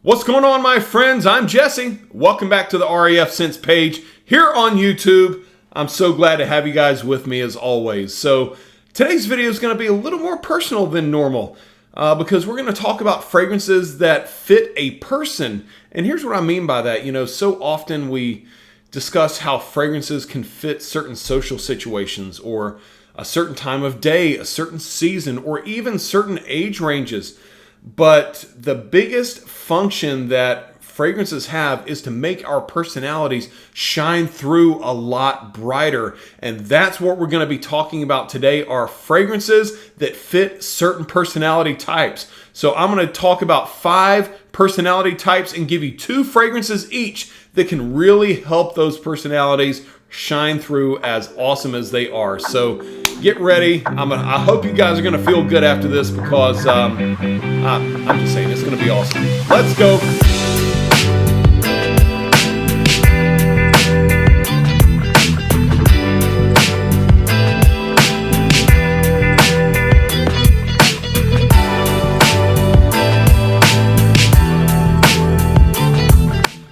What's going on, my friends? I'm Jesse. Welcome back to the REF Sense page here on YouTube. I'm so glad to have you guys with me as always. So today's video is going to be a little more personal than normal because we're going to talk about fragrances that fit a person. And here's what I mean by that. You know, so often we discuss how fragrances can fit certain social situations or a certain time of day, a certain season, or even certain age ranges. But the biggest function that fragrances have is to make our personalities shine through a lot brighter. And that's what we're going to be talking about today, are fragrances that fit certain personality types. So I'm going to talk about 5 personality types and give you 2 fragrances each that can really help those personalities shine through as awesome as they are. So get ready. I hope you guys are going to feel good after this because I'm just saying it's going to be awesome. Let's go.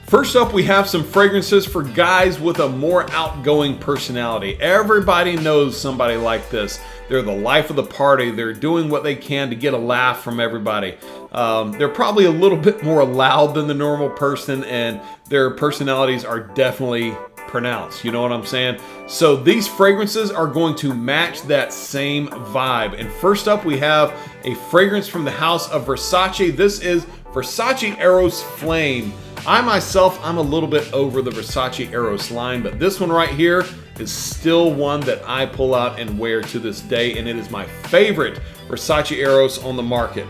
First up, we have some fragrances for guys with a more outgoing personality. Everybody knows somebody like this. They're the life of the party. They're doing what they can to get a laugh from everybody. They're probably a little bit more loud than the normal person, and their personalities are definitely pronounced. You know what I'm saying? So these fragrances are going to match that same vibe. And first up, we have a fragrance from the house of Versace. This is Versace Eros Flame. I'm a little bit over the Versace Eros line, but this one right here is still one that I pull out and wear to this day, and it is my favorite Versace Eros on the market.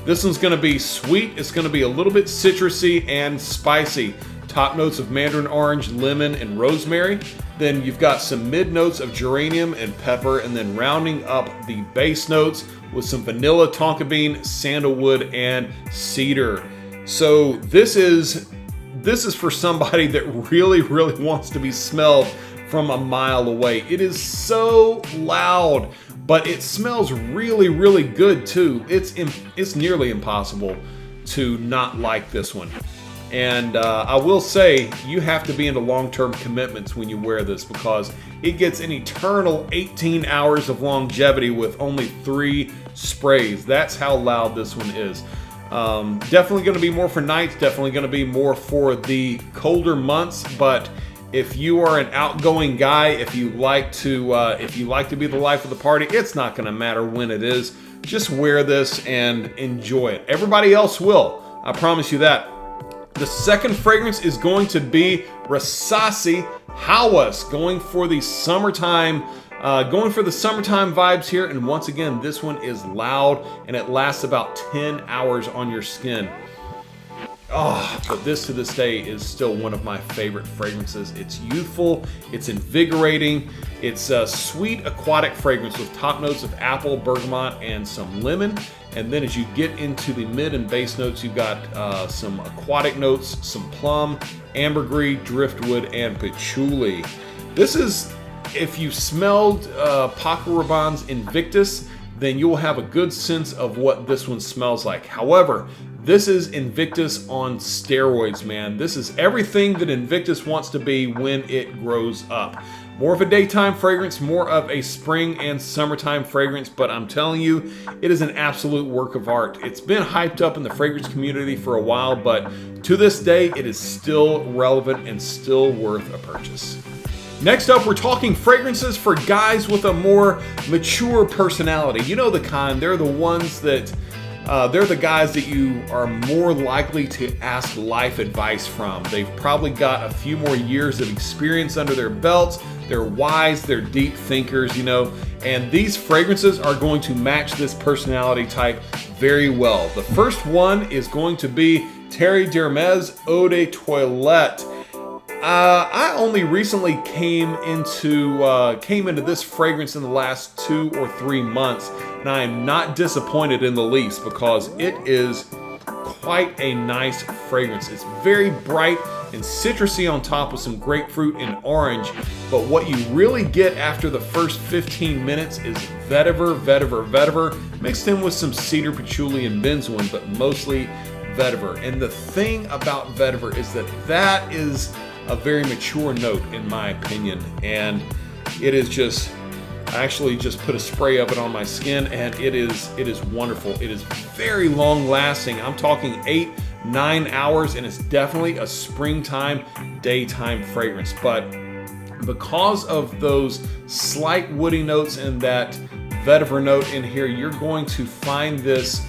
This one's going to be sweet. It's going to be a little bit citrusy and spicy. Top notes of mandarin orange, lemon, and rosemary. Then you've got some mid notes of geranium and pepper, and then rounding up the base notes with some vanilla, tonka bean, sandalwood, and cedar. So this is for somebody that really wants to be smelled from a mile away. It is so loud, but it smells really good too. It's nearly impossible to not like this one. And I will say, you have to be into long-term commitments when you wear this because it gets an eternal 18 hours of longevity with only 3 sprays. That's how loud this one is. Definitely going to be more for nights, definitely going to be more for the colder months, but if you are an outgoing guy, if you like to be the life of the party, it's not going to matter when it is. Just wear this and enjoy it. Everybody else will. I promise you that. The second fragrance is going to be Versace Hawas, going for the summertime vibes here. And once again, this one is loud and it lasts about 10 hours on your skin. But this to this day is still one of my favorite fragrances. It's youthful, it's invigorating, it's a sweet aquatic fragrance with top notes of apple, bergamot, and some lemon. And then as you get into the mid and base notes, you've got some aquatic notes, some plum, ambergris, driftwood, and patchouli. This is, if you smelled Paco Rabanne's Invictus, then you will have a good sense of what this one smells like. However, this is Invictus on steroids, man. This is everything that Invictus wants to be when it grows up. More of a daytime fragrance, more of a spring and summertime fragrance, but I'm telling you, it is an absolute work of art. It's been hyped up in the fragrance community for a while, but to this day, it is still relevant and still worth a purchase. Next up, we're talking fragrances for guys with a more mature personality. You know the kind, they're the ones that, they're the guys that you are more likely to ask life advice from. They've probably got a few more years of experience under their belts. They're wise, they're deep thinkers, you know, and these fragrances are going to match this personality type very well. The first one is going to be Thierry D'Hermes Eau de Toilette. I only recently came into this fragrance in the last 2 or 3 months, and I am not disappointed in the least because it is quite a nice fragrance. It's very bright and citrusy on top with some grapefruit and orange, but what you really get after the first 15 minutes is vetiver mixed in with some cedar, patchouli, and benzoin, but mostly vetiver. And the thing about vetiver is that is a very mature note in my opinion. And it is just, I actually just put a spray of it on my skin, and it is wonderful. It is very long lasting. I'm talking 8-9 hours, and it's definitely a springtime, daytime fragrance. But because of those slight woody notes and that vetiver note in here, you're going to find this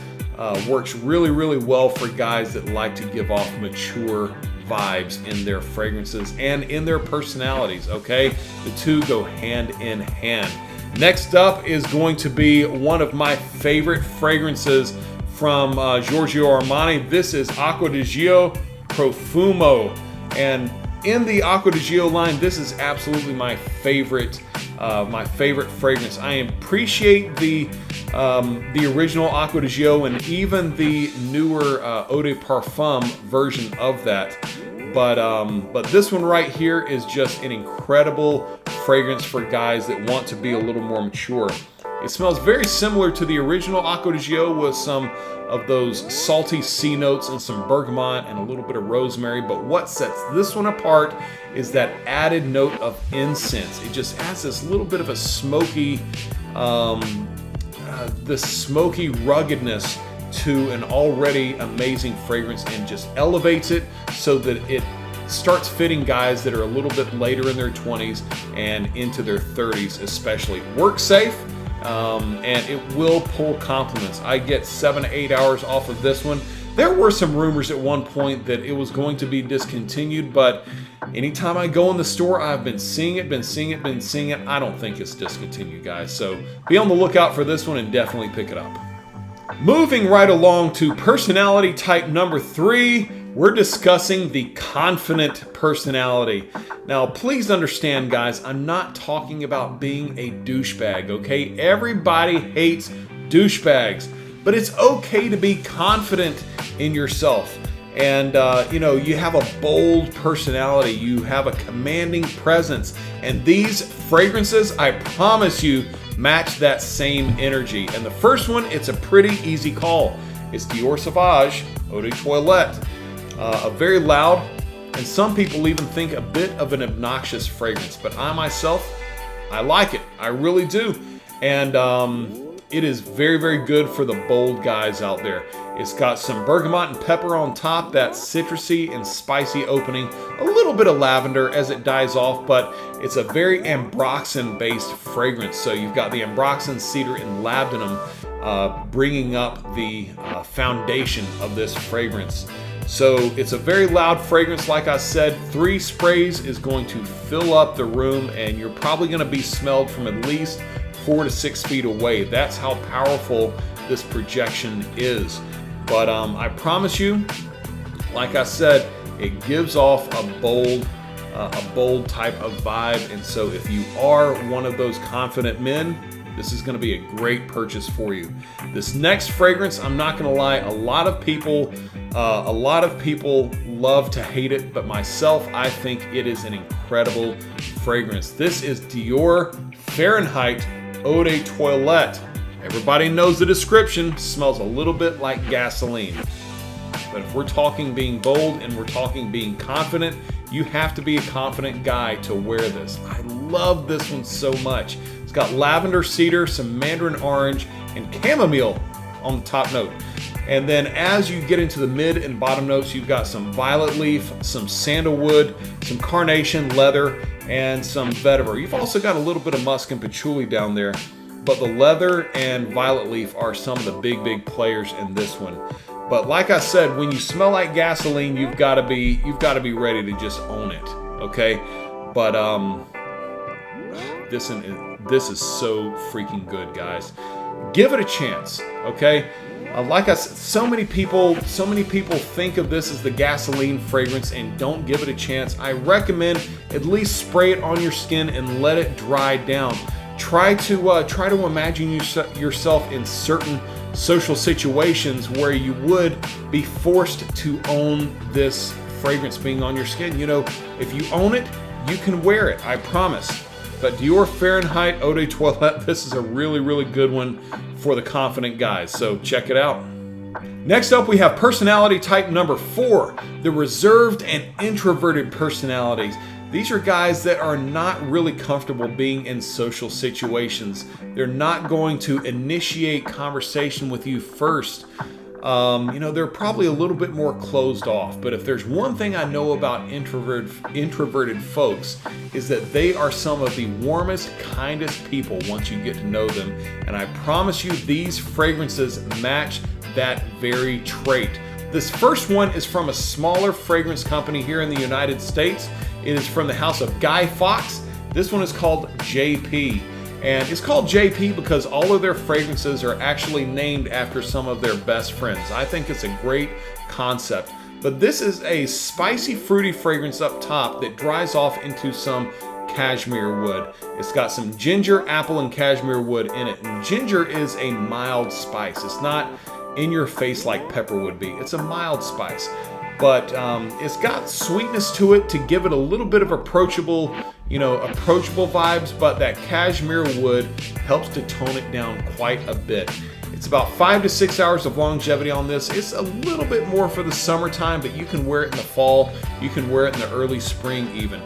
works really, really well for guys that like to give off mature vibes in their fragrances and in their personalities, okay? The two go hand in hand. Next up is going to be one of my favorite fragrances from Giorgio Armani. This is Acqua di Gio Profumo. And in the Acqua di Gio line, this is absolutely my favorite fragrance. I appreciate the original Acqua di Gio and even the newer Eau de Parfum version of that. But this one right here is just an incredible fragrance for guys that want to be a little more mature. It smells very similar to the original Acqua di Gio with some of those salty sea notes and some bergamot and a little bit of rosemary. But what sets this one apart is that added note of incense. It just adds this little bit of a smoky, the smoky ruggedness to an already amazing fragrance and just elevates it so that it starts fitting guys that are a little bit later in their 20s and into their 30s especially. Work safe, and it will pull compliments. I get 7 to 8 hours off of this one. There were some rumors at one point that it was going to be discontinued, but anytime I go in the store, I've been seeing it. I don't think it's discontinued, guys. So be on the lookout for this one and definitely pick it up. Moving right along to personality type number 3, we're discussing the confident personality. Now, please understand, guys, I'm not talking about being a douchebag, okay? Everybody hates douchebags, but it's okay to be confident in yourself. And, you have a bold personality, you have a commanding presence, and these fragrances, I promise you, match that same energy. And the first one, it's a pretty easy call. It's Dior Sauvage Eau de Toilette. A very loud, and some people even think a bit of an obnoxious fragrance, but I myself, I like it. I really do. And it is very, very good for the bold guys out there. It's got some bergamot and pepper on top, that citrusy and spicy opening, a little bit of lavender as it dies off, but it's a very ambroxan-based fragrance. So you've got the ambroxan, cedar, and labdanum bringing up the foundation of this fragrance. So it's a very loud fragrance. Like I said, 3 sprays is going to fill up the room, and you're probably going to be smelled from at least 4 to 6 feet away. That's how powerful this projection is. But I promise you, like I said, it gives off a bold type of vibe. And so if you are one of those confident men, this is going to be a great purchase for you. This next fragrance, I'm not going to lie, a lot of people love to hate it, but myself, I think it is an incredible fragrance. This is Dior Fahrenheit Eau de Toilette. Everybody knows the description, smells a little bit like gasoline. But if we're talking being bold and we're talking being confident, you have to be a confident guy to wear this. I love this one so much. It's got lavender, cedar, some mandarin orange, and chamomile on the top note. And then as you get into the mid and bottom notes, you've got some violet leaf, some sandalwood, some carnation, leather, and some vetiver. You've also got a little bit of musk and patchouli down there, but the leather and violet leaf are some of the big players in this one. But like I said, when you smell like gasoline, you've got to be ready to just own it, okay? But this is so freaking good, guys. Give it a chance, okay? Like I said, so many people think of this as the gasoline fragrance and don't give it a chance. I recommend at least spray it on your skin and let it dry down. Try to imagine yourself in certain social situations where you would be forced to own this fragrance being on your skin. You know, if you own it, you can wear it, I promise. But Dior Fahrenheit Eau de Toilette, this is a really good one for the confident guys. So check it out. Next up, we have personality type number 4, the reserved and introverted personalities. These are guys that are not really comfortable being in social situations. They're not going to initiate conversation with you first. They're probably a little bit more closed off. But if there's one thing I know about introverted folks, is that they are some of the warmest, kindest people once you get to know them. And I promise you, these fragrances match that very trait. This first one is from a smaller fragrance company here in the United States. It is from the house of Guy Fawkes. This one is called JP. And it's called JP because all of their fragrances are actually named after some of their best friends. I think it's a great concept. But this is a spicy, fruity fragrance up top that dries off into some cashmere wood. It's got some ginger, apple, and cashmere wood in it. And ginger is a mild spice. It's not in your face like pepper would be. It's a mild spice. But it's got sweetness to it to give it a little bit of approachable vibes, but that cashmere wood helps to tone it down quite a bit. It's about 5 to 6 hours of longevity on this. It's a little bit more for the summertime, but you can wear it in the fall, you can wear it in the early spring even.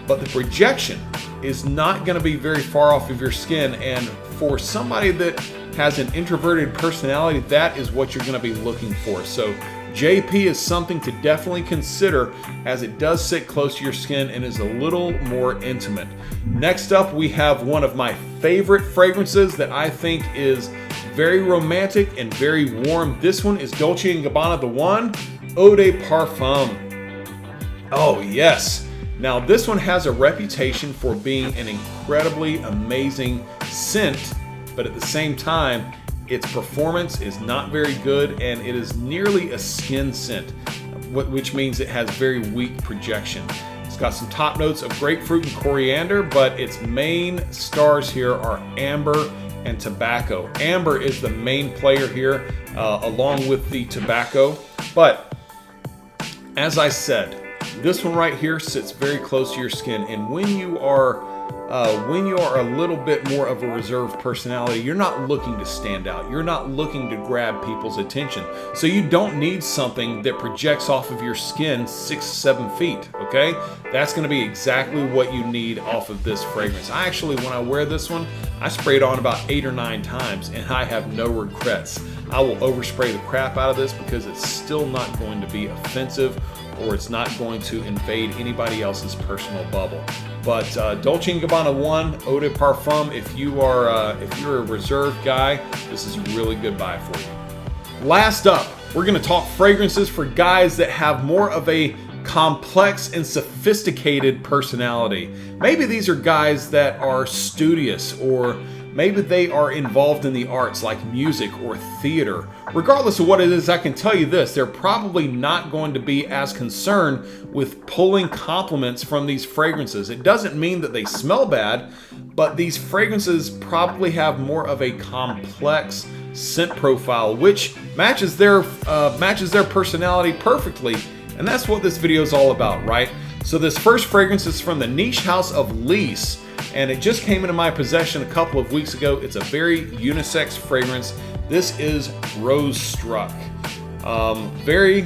But the projection is not going to be very far off of your skin, and for somebody that has an introverted personality, that is what you're going to be looking for. So JP is something to definitely consider, as it does sit close to your skin and is a little more intimate. Next up, we have one of my favorite fragrances that I think is very romantic and very warm. This one is Dolce & Gabbana, the one, Eau de Parfum. Oh yes. Now this one has a reputation for being an incredibly amazing scent, but at the same time, its performance is not very good, and it is nearly a skin scent, which means it has very weak projection. It's got some top notes of grapefruit and coriander, but its main stars here are amber and tobacco. Amber is the main player here, along with the tobacco. But as I said, this one right here sits very close to your skin, and when you are a little bit more of a reserved personality, you're not looking to stand out. You're not looking to grab people's attention. So you don't need something that projects off of your skin 6-7 feet, okay? That's gonna be exactly what you need off of this fragrance. I actually, when I wear this one, I spray it on about 8 or 9 times, and I have no regrets. I will overspray the crap out of this because it's still not going to be offensive, or it's not going to invade anybody else's personal bubble. But Dolce & Gabbana 1, Eau de Parfum, if you're a reserved guy, this is a really good buy for you. Last up, we're gonna talk fragrances for guys that have more of a complex and sophisticated personality. Maybe these are guys that are studious, or maybe they are involved in the arts like music or theater. Regardless of what it is, I can tell you this, they're probably not going to be as concerned with pulling compliments from these fragrances. It doesn't mean that they smell bad, but these fragrances probably have more of a complex scent profile, which matches their personality perfectly. And that's what this video is all about, right? So this first fragrance is from the niche house of Lys, and it just came into my possession a couple of weeks ago. It's a very unisex fragrance. This is Rose Struck. Very,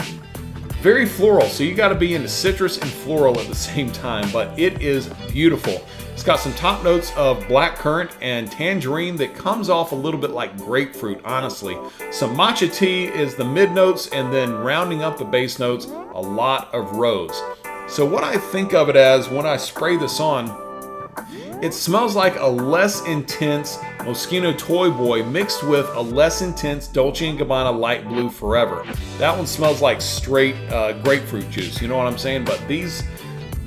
very floral. So you got to be into citrus and floral at the same time, but it is beautiful. It's got some top notes of blackcurrant and tangerine that comes off a little bit like grapefruit, honestly. Some matcha tea is the mid notes, and then rounding up the base notes, a lot of rose. So what I think of it as when I spray this on, it smells like a less intense Moschino Toy Boy mixed with a less intense Dolce & Gabbana Light Blue Forever. That one smells like straight grapefruit juice, you know what I'm saying? But these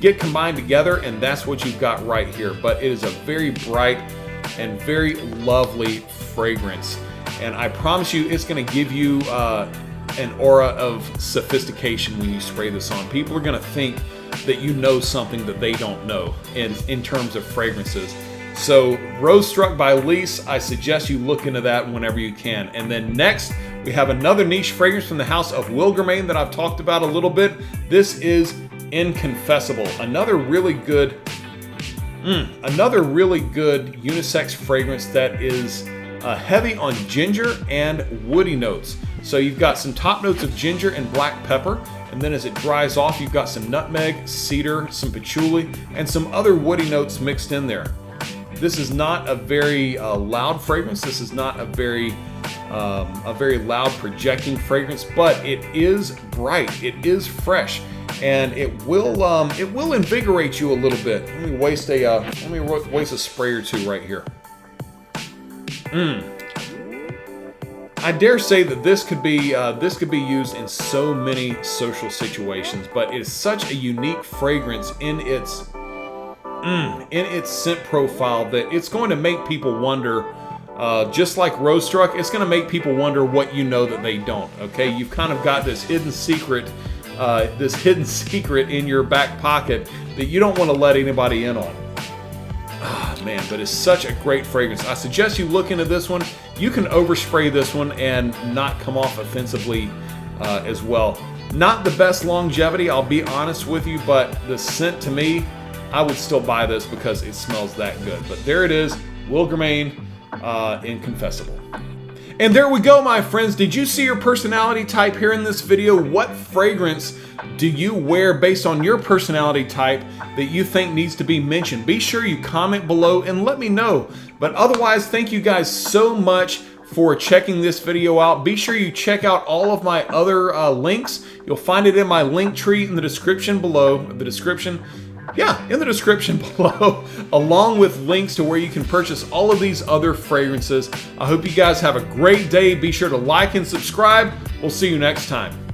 get combined together, and that's what you've got right here. But it is a very bright and very lovely fragrance. And I promise you, it's gonna give you an aura of sophistication when you spray this on. People are gonna think that you know something that they don't know in terms of fragrances. So Rose Struck by Lys, I suggest you look into that whenever you can. And then next, we have another niche fragrance from the house of Wilgermain that I've talked about a little bit. This is Inconfessible, another really good unisex fragrance that is heavy on ginger and woody notes. So you've got some top notes of ginger and black pepper, and then as it dries off, you've got some nutmeg, cedar, some patchouli, and some other woody notes mixed in there. This is not a very loud fragrance. This is not a very loud projecting fragrance, but it is bright. It is fresh, and it will invigorate you a little bit. Let me waste a spray or two right here. I dare say that this could be used in so many social situations, but it is such a unique fragrance in its scent profile that it's going to make people wonder. Just like Rose Struck, it's going to make people wonder what you know that they don't. Okay, you've kind of got this hidden secret in your back pocket that you don't want to let anybody in on. Man, but it's such a great fragrance. I suggest you look into this one. You can overspray this one and not come off offensively as well. Not the best longevity, I'll be honest with you, but the scent to me, I would still buy this because it smells that good. But there it is, Will Germain, Inconfessible. And there we go, my friends. Did you see your personality type here in this video? What fragrance do you wear based on your personality type that you think needs to be mentioned? Be sure you comment below and let me know. But otherwise, thank you guys so much for checking this video out. Be sure you check out all of my other links. You'll find it in my link tree in the description below. In the description below, along with links to where you can purchase all of these other fragrances. I hope you guys have a great day. Be sure to like and subscribe. We'll see you next time.